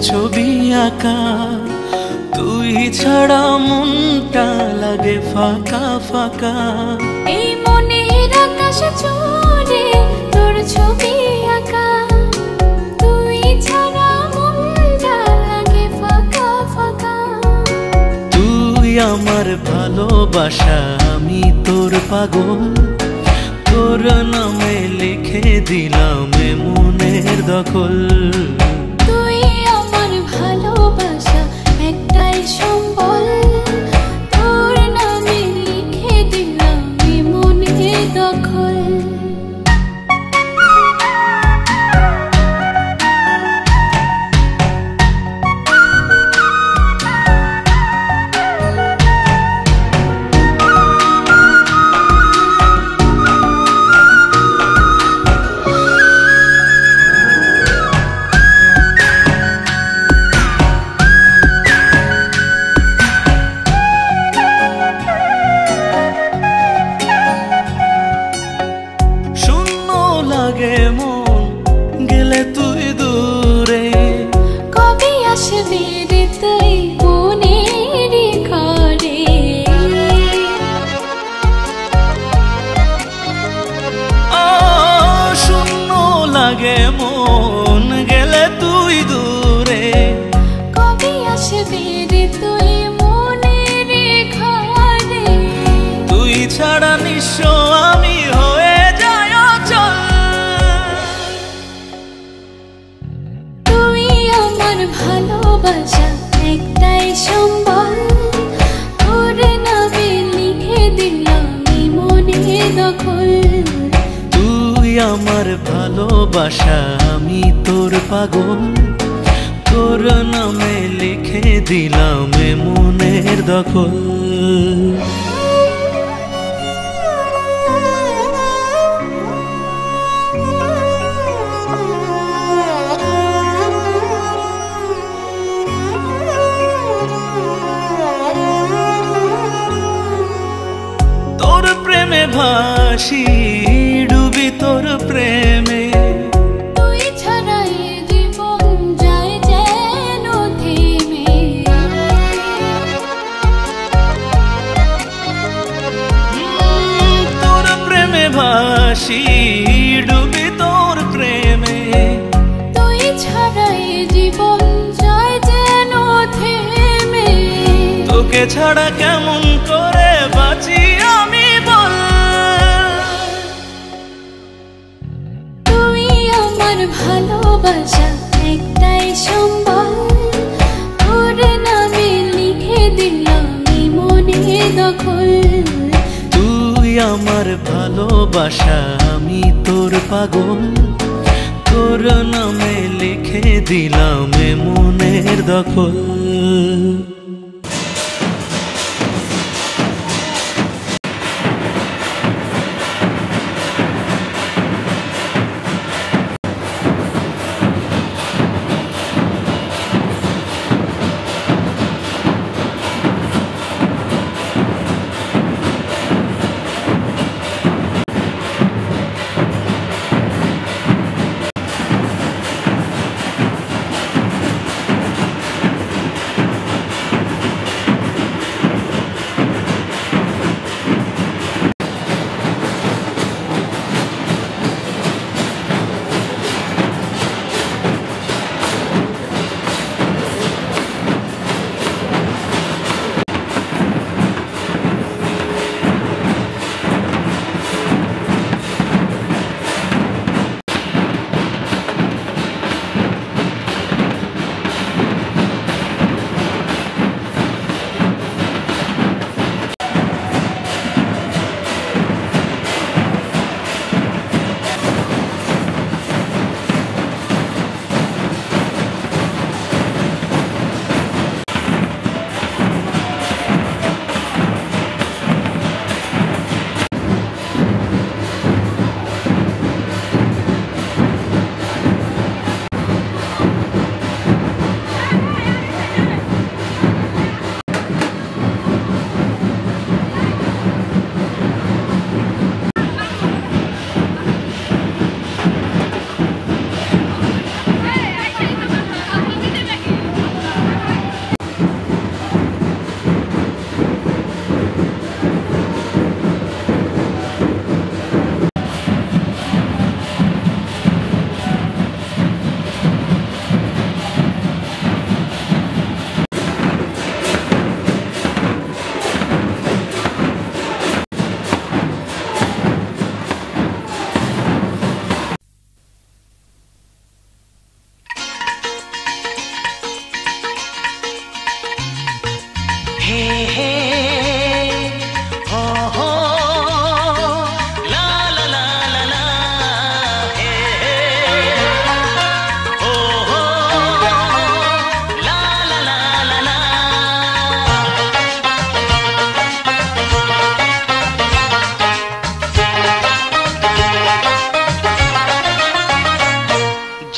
ছবি আঁকা, তুই ছাড়া মনটা লাগে ফাঁকা ফাঁকা। এই মনের আকাশ জুড়ে তোর ছবি আঁকা, তুই ছাড়া মনটা লাগে ফাঁকা ফাঁকা। তুই আমার ভালোবাসা, আমি তোর পাগল, তোর নামে লিখে দিলাম এ মনের দখল। তুই আমার ভালোবাসা, একটাই সম্বল, তোর নামে লিখে দিলাম এ মনের দখল। লাগে মন গেলে তুই দূরে, কবে আসবি রে তুই মনের ঘরে? শূন্য লাগে মন গেলে তুই দূরে, কবে আসবি রে তুই মনের ঘরে? তুই ছাড়া নিঃস্ব আমি হয়ে যায় অচল। তুই আমার ভালোবাসা, একটাই সম্বল, তোর নামে লিখে দিলাম এই মনের দখল। তুই আমার ভালোবাসা, আমি তোর পাগল, তোর নামে লিখে দিলাম এ মনের দখল। তোর প্রেমে ভাসি, ডুবি তোর প্রেমে, তুই ছাড়া এ জীবন যায় যেন থেমে। তোর প্রেমে ভাসি, ডুবি তোর প্রেমে, তুই ছাড়া এ জীবন যায় যেন থেমে। তোকে ছাড়া কেমন করে বাঁচি আমি বল। তুই আমার ভালোবাসা, একটাই সম্বল, তোর নামে লিখে দিলাম এই মনের দখল। তুই আমার ভালোবাসা, আমি তোর পাগল, তোর নামে লিখে দিলাম এ মনের দখল।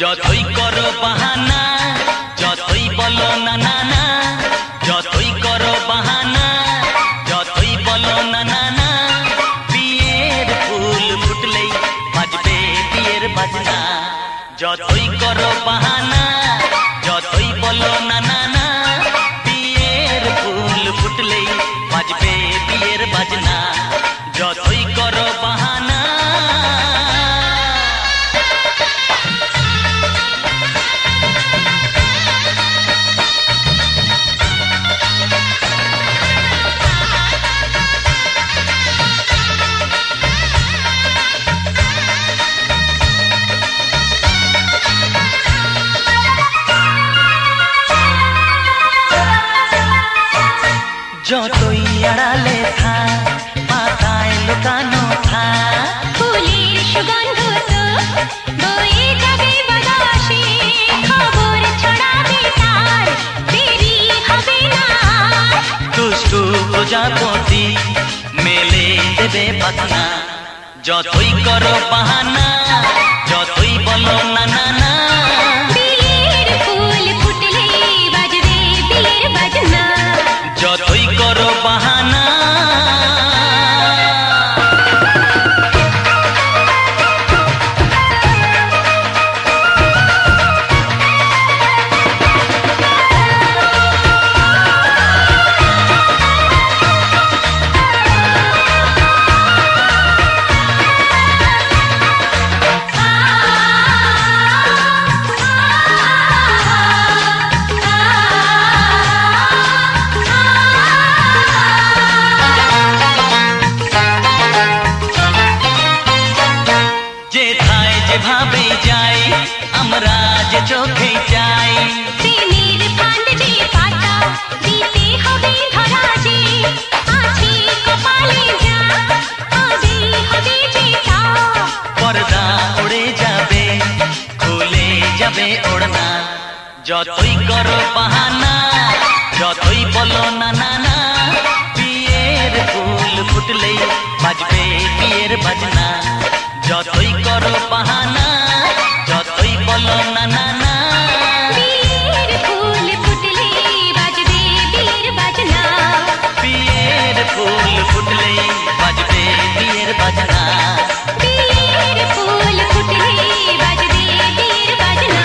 যতই করো বাহানা যতই বলো না না না, যতই করো বাহানা যতই বলো না না না, বিয়ের ফুল ফুটলেই বাজবে বিয়ের বাজনা। যতই করো বাহানা যতই বলো না না না, বিয়ের ফুল ফুটলেই বাজবে বিয়ের বাজনা। যতই করো বাহানা যতই আড়ালে থাক পাতায় লুকানো থাক, ফুলের সুগন্ধ তো বয়ে যাবে বাতাসে, খবর ছড়াবে তার দেরি হবে না। দুষ্টু প্রজাপতি মেলে দেবে পাখনা। যতই করো বাহানা যতই বলো না না না, বিয়ের ফুল ফুটলে বাজবে বিয়ের বাজনা। যতই করো বাহানা ভাবে যাই আমরা যে চোখে যাই, প্রেমের ফান্ড যে পাতা দিতে হবে ধরা যে আছে কপালে যা আগে হবে যেটা। পর্দা উড়ে যাবে খুলে যাবে ওড়না। যতই করো বাহানা যতই বলো না না না, বিয়ের ফুল ফুটলেই বাজবে বিয়ের বাজনা। যতই করো বাহানা যতই বলো না না না, বিয়ের ফুল ফুটলে বাজবে বিয়ের বাজনা। বিয়ের ফুল ফুটলেই বাজবে বিয়ের বাজনা। বিয়ের ফুল ফুটলে বাজবে বিয়ের বাজনা।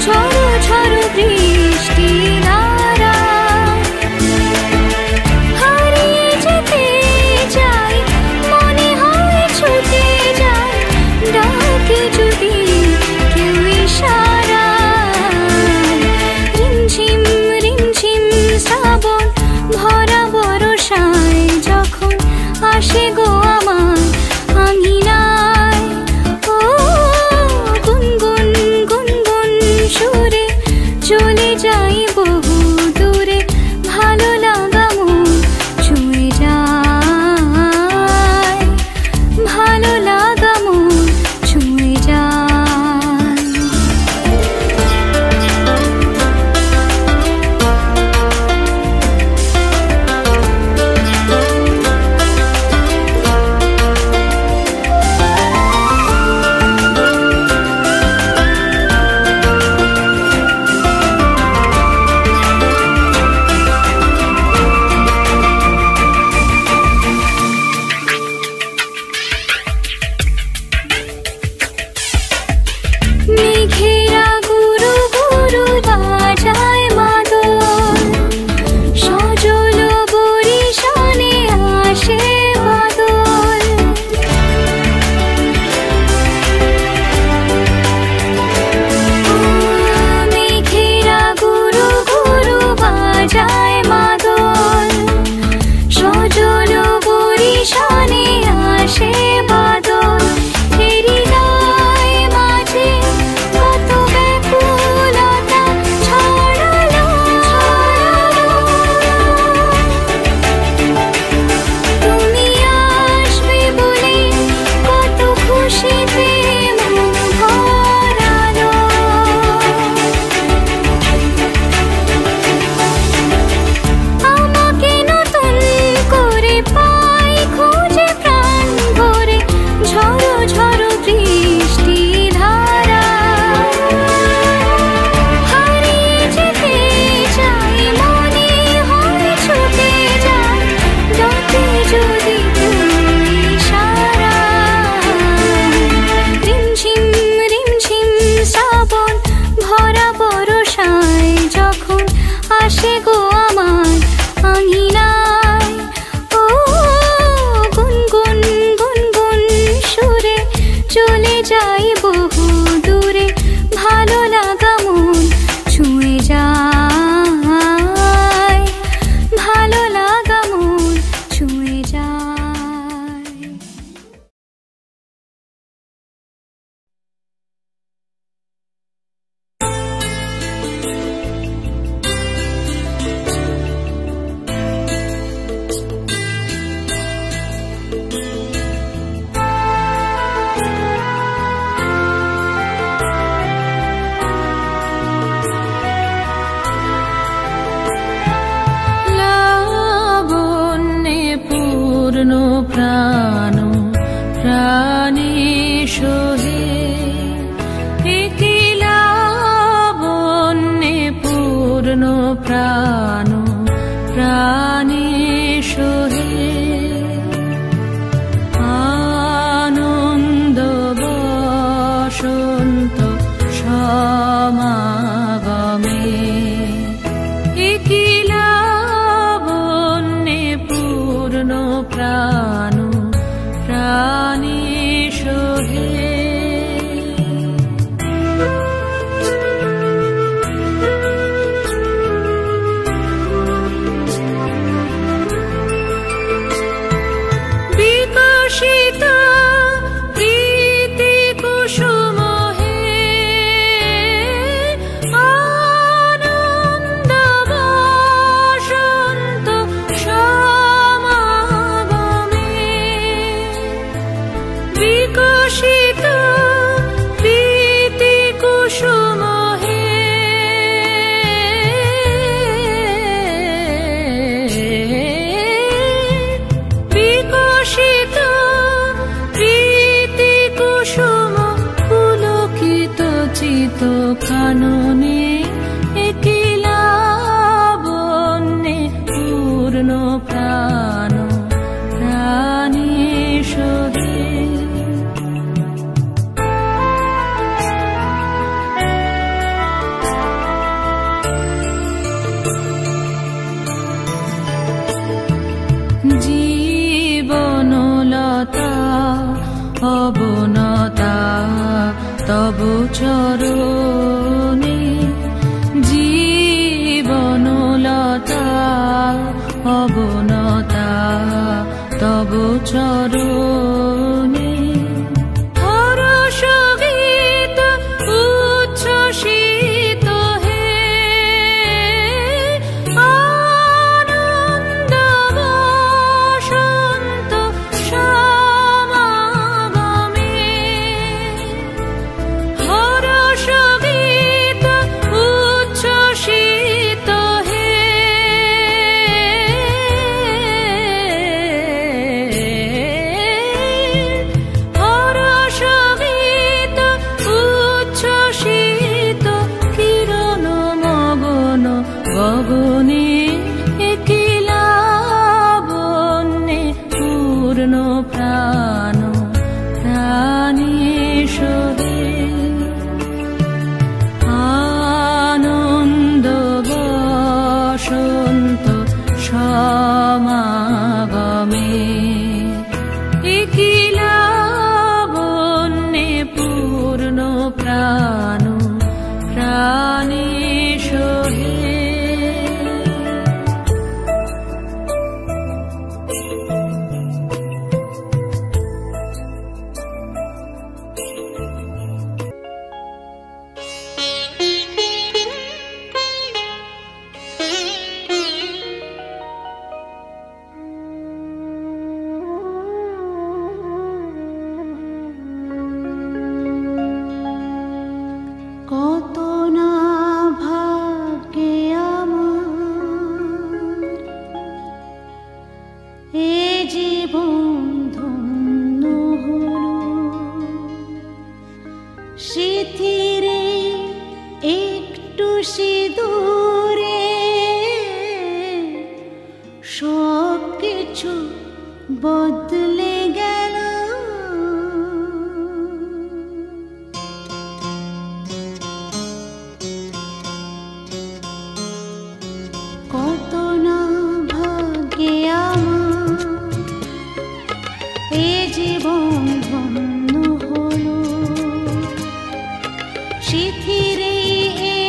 ঝড়ো ঝড়ো বৃষ্টি না আসে গো আমার আঙিনায়। ও গুনগুন গুনগুন সুরে চলে যাই বহু দূরে, ভালো লাগা মন ছুঁয়ে যায়, ভালো লাগা মন ছুঁয়ে যায়। মেঘেরা গুরু গুরু বাজায় মাদল, সজল বরিশানে আসে বাদল। মেঘেরা গুরু গুরু বাজায় মাদল, সজল বরিশানে আসে বাদল। আসে গো আমার আঙিনায়। ও গুনগুন গুনগুন সুরে চলে যাই বহু দূরে, ভালো লাগা মন ছুঁয়ে যায়, ভালো লাগা মন ছুঁয়ে যায়। প্রাণ প্রাণে সোহে, একি লাবণ্যে পূর্ণ প্রাণ প্রাণে সোহে। আনন্দ বসন্ত সমাগমে, একি লাবণ্যে পূর্ণ প্রাণ প্রাণে সোহে। বিকশিত প্রীতি কুসুম হে, আনন্দ বসন্ত সমাগমে, বিকশিত প্রীতি কুসুম হে, বিকশিত প্রীতি কুসুম পুলকিত চিত কাননে, একি লাবণ্যে পূর্ণ প্রাণ প্রাণে সোহে। জীবনলতা অবনতা তব চরণে, জীবনলতা অবনতা তব চরণে হরষ গীত উচ্ছ্বসিত হে আনন্দ বসন্ত সমাগমে হরষ গীত উচ্ছ্বসিত হে হরষ গীত উচ্ছ্বসিত কিরণ মগন গগনে কিলাবন্যে পূর্ণ প্রাণ প্রাণেশ হে আনন্দ বসন্ত সমাগমে কিলাবন্যে পূর্ণ প্রাণ প্রাণেশ হে কত না ভাগ্যে আমার এ জীবন ধন্য হলো স্মৃতিরে একটু সিঁদুরে সব কিছু বদলে গেল কত না ভাগ্যে আমার এ জীবন ধন্য হলো স্মৃতিরে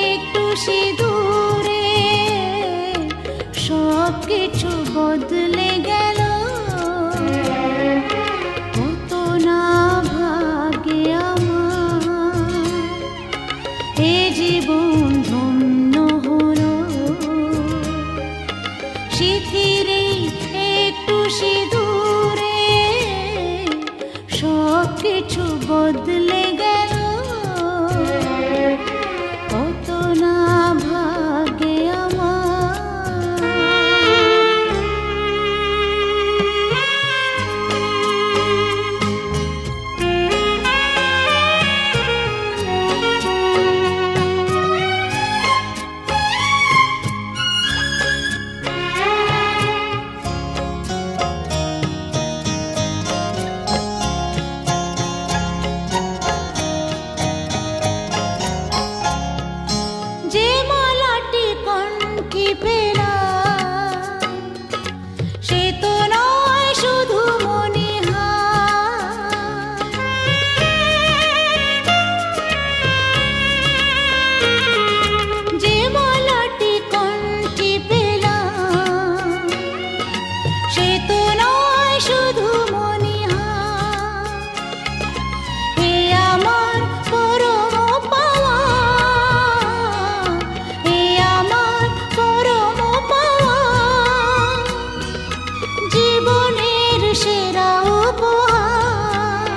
একটু সিঁদুরে সব কিছু বদলে গেল কত না ভাগ্যে আমার এ জীবন ধন্য হলো স্মৃতিরে একটু সিঁদুরে সব কিছু বদলে গেল কত না ভাগ্যে যে মালাটি কণ্ঠে পেলাম সে তো নয় শুধু মনে যে মালাটি কণ্ঠে পেলাম সে তো নয় শুধু মনে এ আমার পরম পাওয়া এ আমার পরম পাওয়া জীবনের সেরা উপহার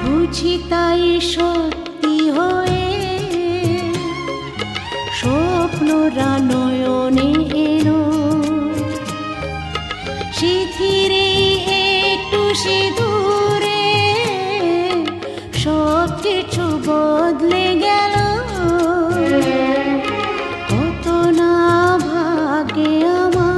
বুঝি তাই সত্যি হয়ে স্বপ্নরা নয়নে এলো স্মৃতিরে একটু সিঁদুরে সব কিছু বদলে গেল কত না ভাগ্যে আমার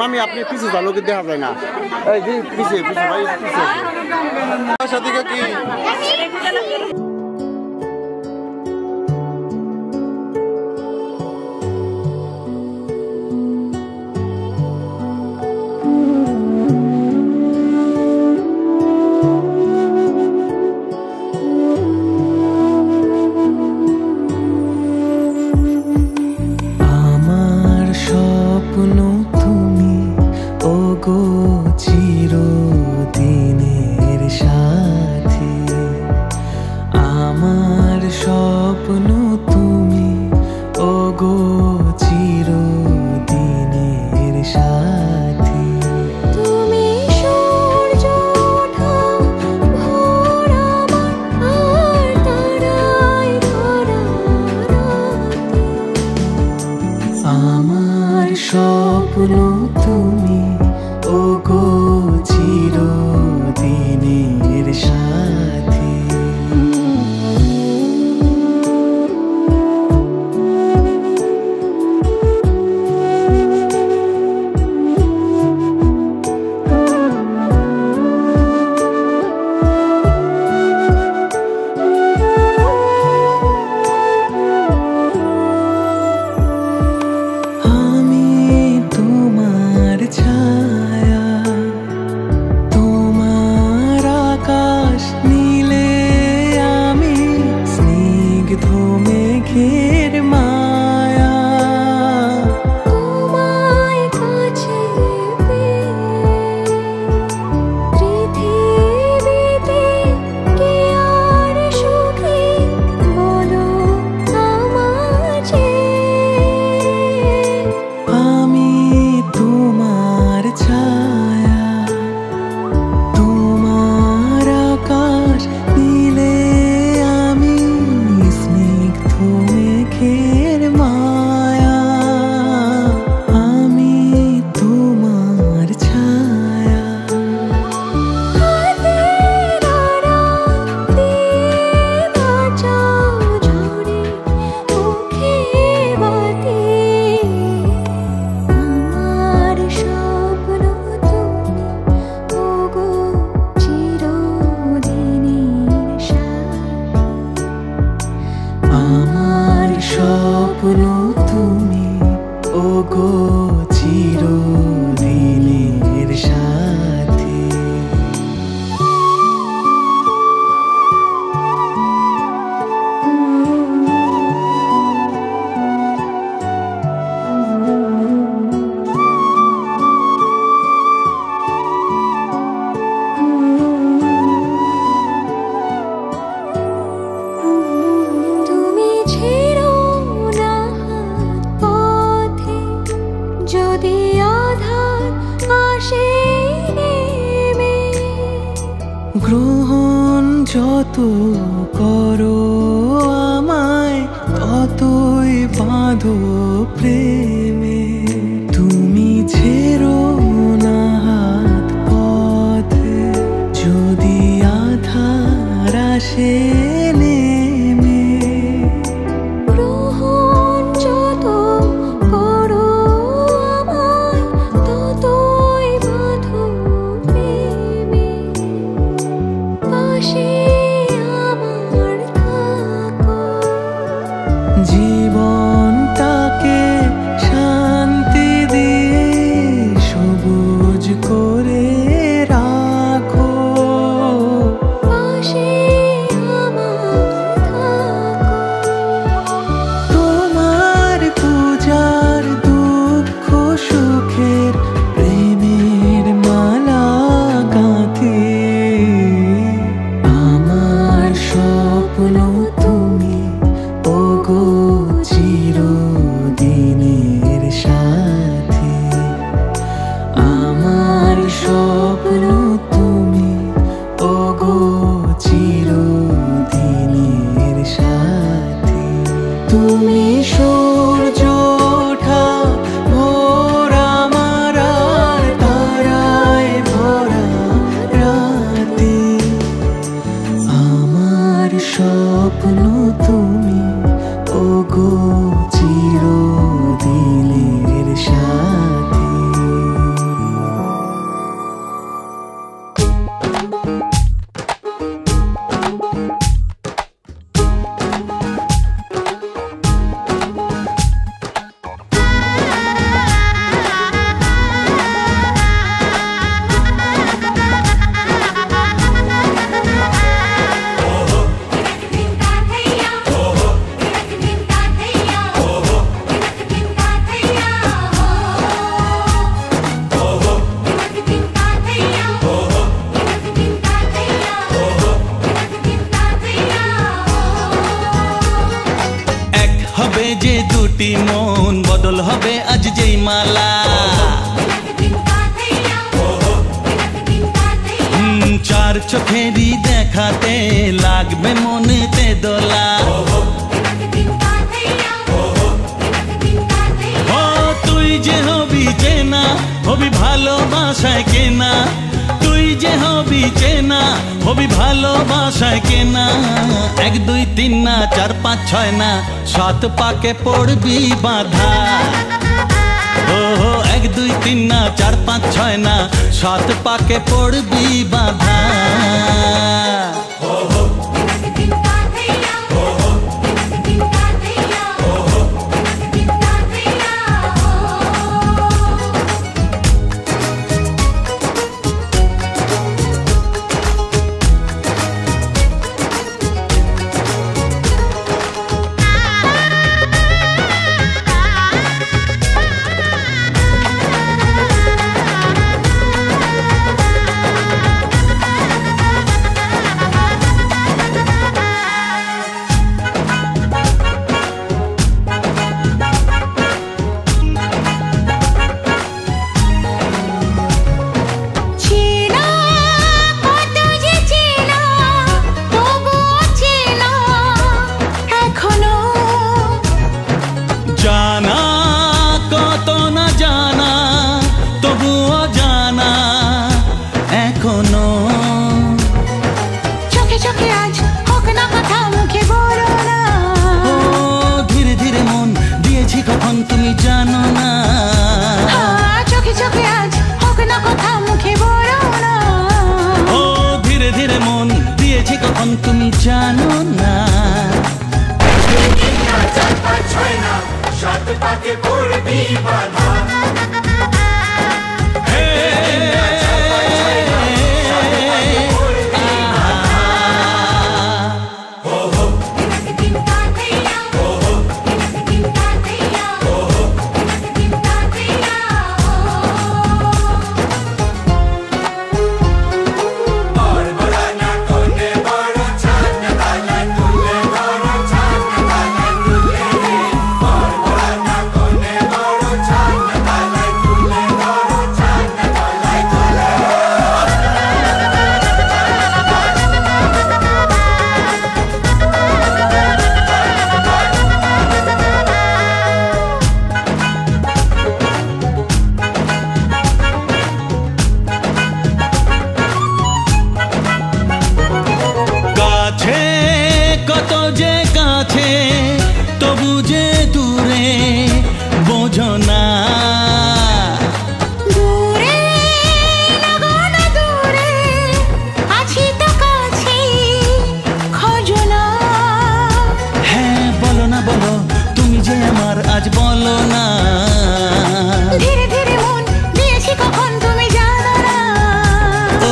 মামি আপনি পিছে যান, লোকে দেখা যায় না। এই যে পিছে পিছে ভাই পিছে সাথে কি স্বপ্ন তুমি ওগো চিরদিনের সাথী। গ্রহণ যত করো আমায় ততই বাঁধো প্রেমে। তুমি ছেড়ো না হাত পথে যদি আধার আসে নেমে। গ্রহণ যত করো আমায় ততই বাঁধো প্রেমে। জীবনটাকে শান্তি দিয়ে সবুজ করে রাখো। তোমার পূজার দুঃখ সুখের প্রেমের মালা গাঁথি। আমার স্বপ্ন তুমি ওগো চিরদিনের সাথী। আমার স্বপ্ন তুমি ওগো চিরদিনের সাথী। তুমি সূর্য ওঠা ভোর আমার আর তারায় ভরা রাতে। আমার স্বপ্ন তুমি ওগো চিরদিনের সাথী। যে দুটি মন বদল হবে আজ যেই মালা। চার চোখেরই দেখাতে লাগবে মনেতে দোলা। ও তুই যে হবি যে না হবি ভালোবাসায় কেনা, তুই যে হবি চেনা, হবি ভালোবাসায় কেনা। 1 2 3 না 4 5 6 না 7 পাকে পড়বি বাঁধা। ও 1 2 3 না 4 5 6 না 7 পাকে পড়বি বাঁধা। জানা কত না জানা তবুও জানা এখনো। চোখে চোখে আজ হোক না কথা মুখে বলো না। ও ধীরে ধীরে মন দিয়েছি কখন তুমি জানো না। চোখে চোখে আজ হোক না কথা মুখে বলো না। ও ধীরে ধীরে মন দিয়েছি কখন তুমি জানো না। 4 5 6 না 7 পাকে পড়বি বাঁধা। কত যে কাছে তবু যে দূরে বোঝো না। দূরে লাগো না দূরে আছি তো কাছে খোঁজো না। হ্যাঁ বলো না বলো তুমি যে আমার আজ বলো না। ধীরে ধীরে মন দিয়েছি কখন তুমি জানো না। ও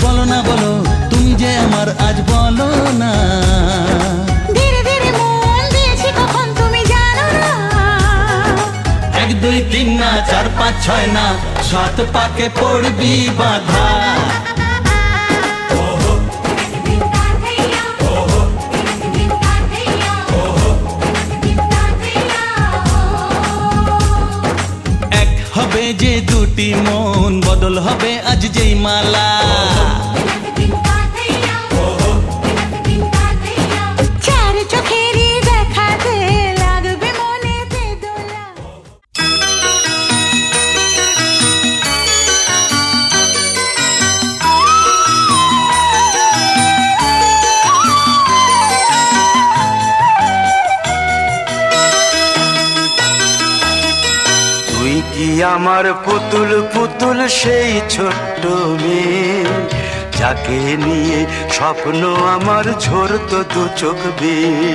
বলো না বলো তুমি যে আমার আজ বলো না। ধীরে ধীরে মন দিয়েছি কখন তুমি জানো না। 1 2 3 না 4 5 6 না 7 পাকে পড়বি বাঁধা। এক হবে যে দুটি মন বদল হবে আজ যেই মালা। চার চোখেরই দেখাতে লাগবে মনেতে দোলা। তুই কি আমার পুতুল পুতুল সেই ছোট্ট মেয়ে যাকে নিয়ে স্বপ্ন আমার ঝরতো 2 চোখ বেয়ে।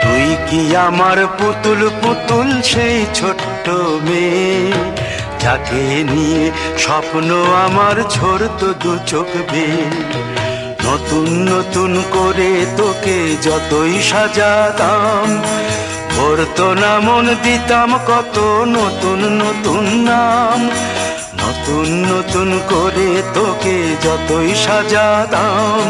তুই কি আমার পুতুল পুতুল সেই ছোট্ট মেয়ে যাকে নিয়ে স্বপ্ন আমার ঝরতো 2 চোখ বেয়ে। নতুন নতুন করে তোকে যতই সাজাতাম ভরতো না মন দিতাম কত নতুন নতুন নাম। নতুন নতুন করে তোকে যতই সাজাতাম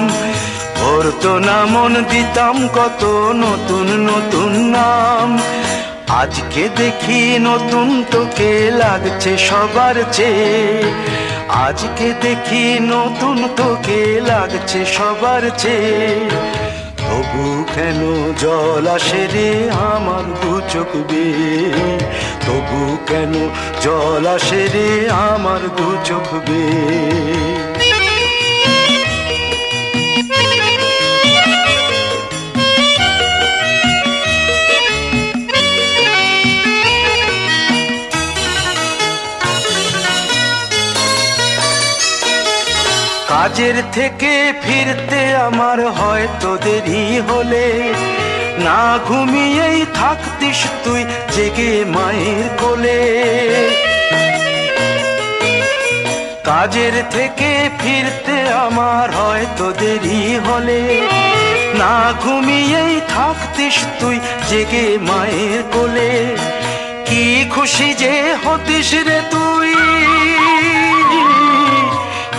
ভরতো না মন দিতাম কত নতুন নতুন নাম। আজকে দেখি নতুন তোকে লাগছে সবার চেয়ে। আজকে দেখি নতুন তোকে লাগছে সবার চেয়ে। তবু কেন জল আসে রে আমার দু চোখ বেয়ে, তবু কেন জল আসে রে আমার দু চোখ বেয়ে। কাজের থেকে ফিরতে আমার হয়তো দেরি হলে, না ঘুমিয়েই থাকতিস তুই জেগে মায়ের কোলে। কাজের থেকে ফিরতে আমার হয়তো দেরি হলে, না ঘুমিয়েই থাকতিস তুই জেগে মায়ের কোলে। কি খুশি যে হতিস রে তুই,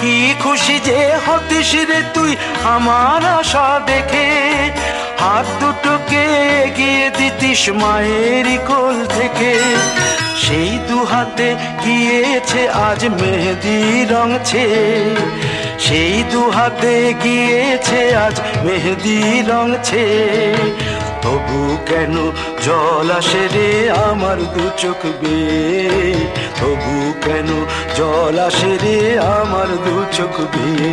কি খুশি যে হতিস রে তুই আমার আশা দেখে, হাত দুটোকে এগিয়ে দিতিস মায়ের কোল থেকে। সেই দু হাতে গিয়েছে আজ মেহেদি রঙছে, সেই দু হাতে গিয়েছে আজ মেহেদি রঙছে। তবু কেন জল আসে রে আমার দু চোখ বেয়ে, তবু কেন জল আসে রে আমার দু চোখ বেয়ে।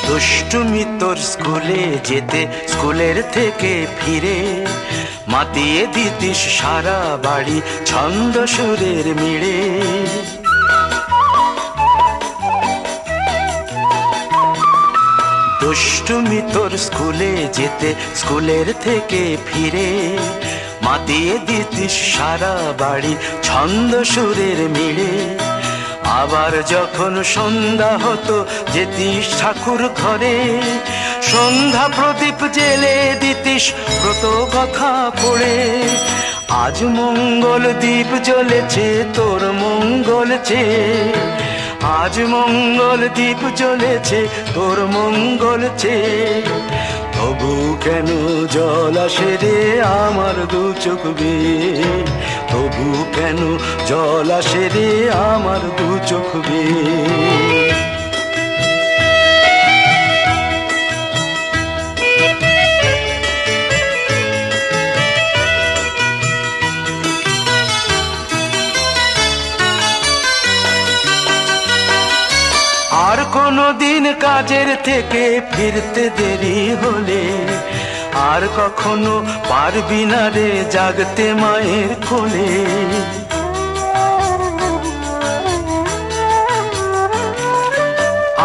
দুষ্টুমি তোর স্কুলে যেতে, স্কুলের থেকে ফিরে মাতিয়ে দিতিস সারা বাড়ি ছন্দ সুরের মিড়ে। দুষ্টুমি তোর স্কুলে যেতে, স্কুলের থেকে ফিরে মাতিয়ে দিতিস সারা বাড়ি ছন্দ সুরের মিড়ে। আবার যখন সন্ধ্যা হতো যেতিস ঠাকুর ঘরে, সন্ধ্যা প্রদীপ জেলে দিতিস ব্রত কথা পড়ে। আজ মঙ্গল দ্বীপ জ্বলেছে তোর মঙ্গল চেয়ে, আজ মঙ্গল দ্বীপ জ্বলেছে তোর মঙ্গল চেয়ে। তবু কেন জল আসে রে আমার দু চোখ বেয়ে, তবু কেন জল আসে রে আমার দু চোখ বেয়ে। আর কোনো দিন কাজের থেকে ফিরতে দেরি হলে, আর কখনো পারবি না রে জাগতে মায়ের কোলে।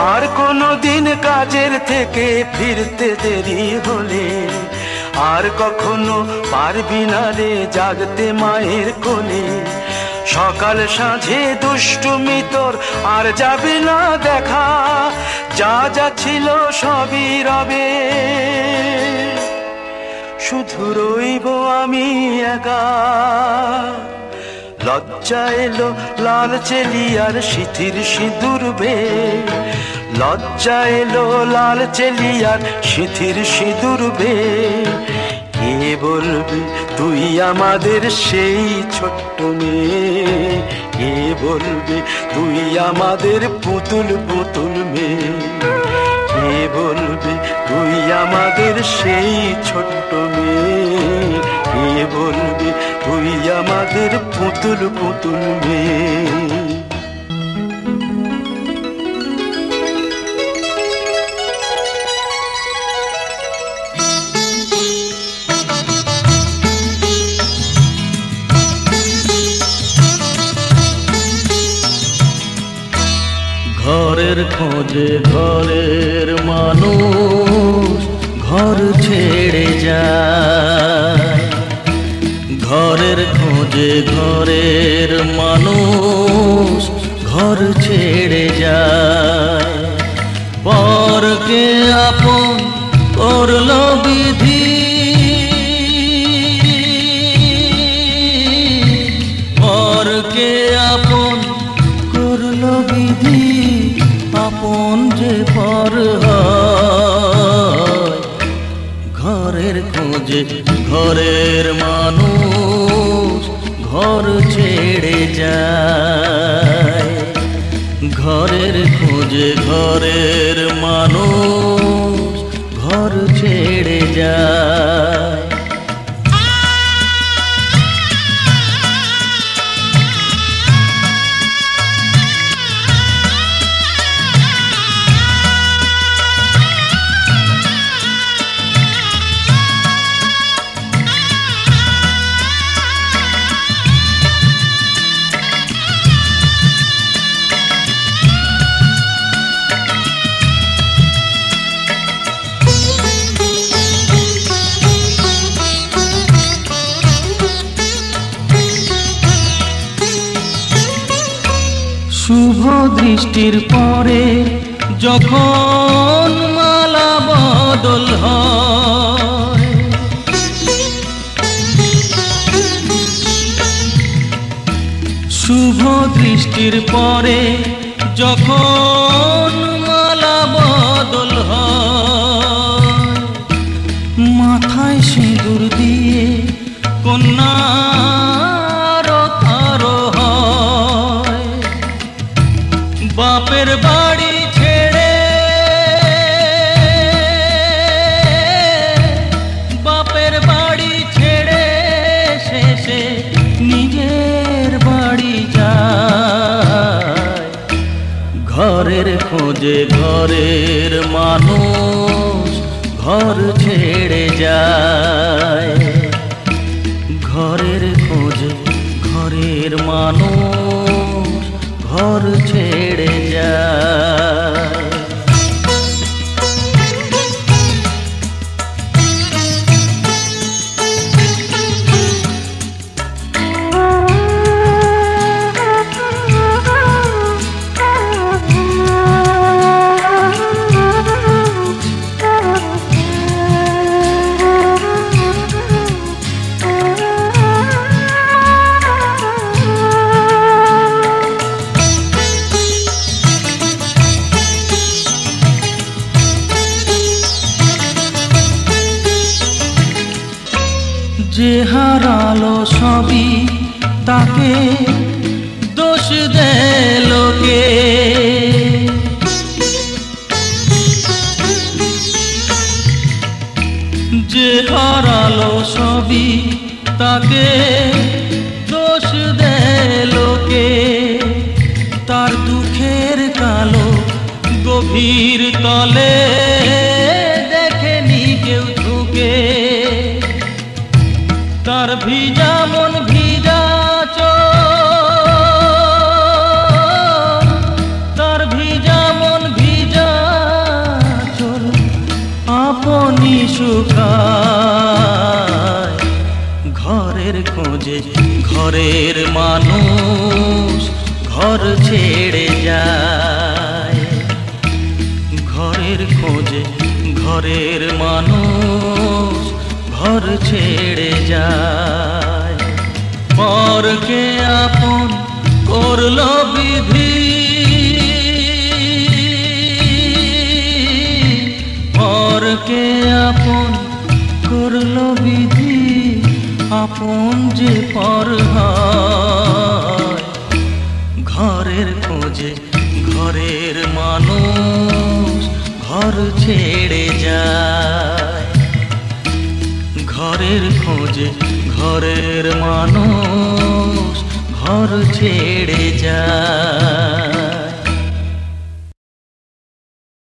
আর কোনো দিন কাজের থেকে ফিরতে দেরি হলে, আর কখনো পারবি না রে জাগতে মায়ের কোলে। সকাল সাঁঝে দুষ্টুমি তোর আর যাবে না দেখা, যা যা ছিল সবই রবে, শুধু রইব আমি একা। লজ্জা এলো লাল চেলিয়ার সিথির সিঁদুর বেয়ে, লজ্জা এলো লাল চেলিয়ার সিথির সিঁদুর বেয়ে। কে বলবি তুই আমাদের সেই ছোট্ট মেয়ে, কে বলবি তুই আমাদের পুতুল পুতুল মেয়ে, কে বলবি তুই আমাদের সেই ছোট্ট মেয়ে, কে বলবি তুই আমাদের পুতুল পুতুল মেয়ে। ঘরের খোঁজে ঘরের মানুষ ঘর ছেড়ে যায়, ঘরের খোঁজে ঘরের মানুষ ঘর ছেড়ে যায়। পরকে আপন করলো বিধি, পরকে আপন করলো বিধি, আপন যে পর হয় ঘরের খোঁজে ঘরের মানুষ ঘর ছেড়ে যায়, ঘরের খোঁজে ঘরের মানুষ ঘর ছেড়ে যায়। শুভ দৃষ্টির পরে যখন মালা বদল হয়, শুভ দৃষ্টির পরে যখন মালা বদল হয়, মাথায় সিঁদুর দিয়ে কন্যা বাপের বাড়ি ছেড়ে, বাপের বাড়ি ছেড়ে শেষে নিজের বাড়ি যায়, ঘরের খোঁজে ঘরের মানুষ ঘর ছেড়ে যায়, ঘরের খোঁজে ঘরের মানুষ ঘর ছেড়ে যায়। যে হারালো সবই তাকে দোষ দেয় লোকে, যে হারালো সবই তাকে দোষ দেয় লোকে, তার দুঃখের কালো গভীর তলে দেখেনি কেউ ঝুঁকে, তার ভিজা মন ভিজা চোখ, তার ভিজা মন ভিজা চোখ আপনি শুকায়, ঘরের খোঁজে ঘরের মানুষ ঘর ছেড়ে যায়, ঘরের খোঁজে ঘরের মানুষ ঘর ছেড়ে যায়, পরকে আপন করলো বিধি, পরকে আপন করলো বিধি, আপন যে পর হয়, ঘরের খোঁজে ঘরের মানুষ ঘর ছেড়ে যায়, ঘরের খোঁজে ঘরের মানুষ ঘর ছেড়ে যায়।